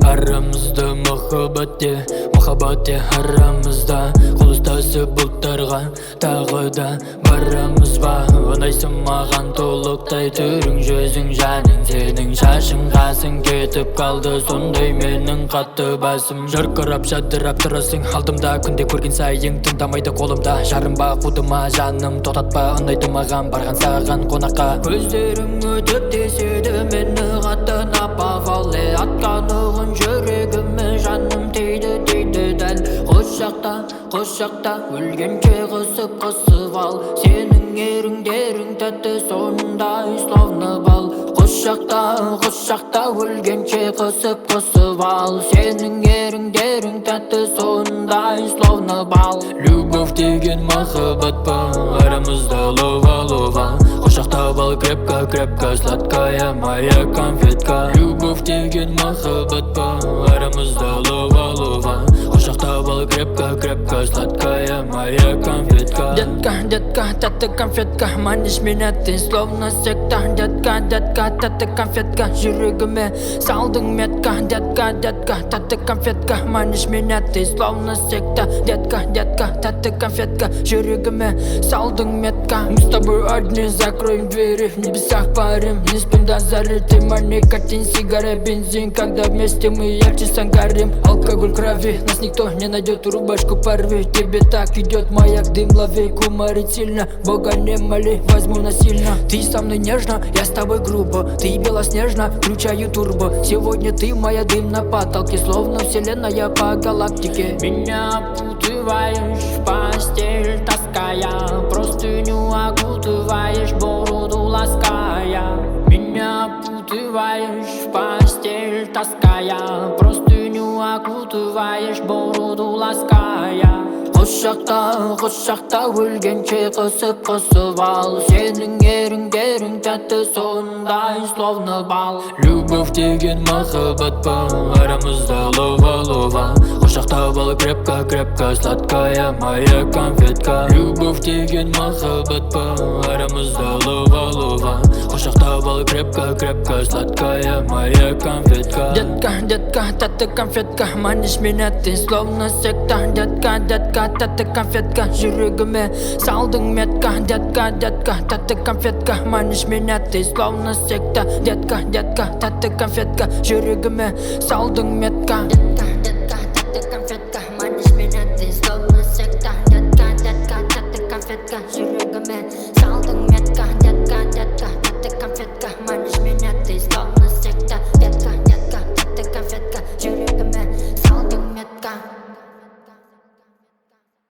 Арамызда махаббат те арамызда. Қол ұстасып бұлттарға тағы да барамыз ба? Ұнайсың маған толықтай түрің, жүзің, жаның. Сенің шашың қасың кетіп қалды, сондай менің қатты басым. Жарқырап жадырап тұрасың алдымда, күнде көрген сайын тыңдамайды қолымда. Жарынба қудыма жаным, тоқтатпа, ұнайды маған барған саған қонаққа. Көздерің өтіп деседі мені қатты напавале. Атқанығын жүрегіме жаным тейді дәл. Қос жақта өлгенше қысып ал. Сенің еріндерің тәтті сондай словно бал. Қос жақта өлгенше қысып ал. Сенің еріндерің тәтті сондай словно бал. Любовь деген махаббат па? Арамызда лова. Құшақтап ал крепко, сладкая моя конфетка. Любовь деген махаббат па? Арамызда лова. Құшақтап ал крепко, сладкая моя конфетка. Детка, тәтті конфетка, манишь меня ты словно секта. Детка, тәтті конфетка, жүрегіме салдың метка. Детка, тәтті конфетка, манишь меня ты словно секта. Детка, тәтті конфетка, жүрегіме салдың метка. Мы с тобой одни, закроем двери, в небесах парим. Не спим до зари, ты мой никотин, сигара, бензин. Когда вместе мы ярче горим. Алкоголь крови, нас никто не найдет, рубашку порви. Тебе так идет маяк, дым лови, кумарит сильно. Бога не моли, возьму насильно. Ты со мной нежно, я с тобой грубо. Ты белоснежно, включаю турбо. Сегодня ты моя дым на потолке, словно вселенная по галактике. Меня путываешь в постель, таская, простыню окутываешь, бороду лаская. Меня путываешь в постель, таская, простыню окутываешь, бороду лаская. Қос жақта өлгенше қысып ал. Сенің еріндерің тәтті сондай словно бал. Любовь деген махаббат па? Арамызда лова. Құшақтап ал крепко, сладкая моя конфетка. Любовь деген махаббат па? Арамызда лова. Құшақтап ал крепко, сладкая моя конфетка. Детка, тәтті конфетка, манишь меня ты словно секта. Детка, тәтті конфетка, жүрегіме салдың метка. Детка, тәтті конфетка, манишь меня ты словно секта. Детка, тәтті конфетка, жүрегіме салдың метка. Детка, тәтті конфетка, манишь меня ты словно секта. Детка, тәтті конфетка, жүрегіме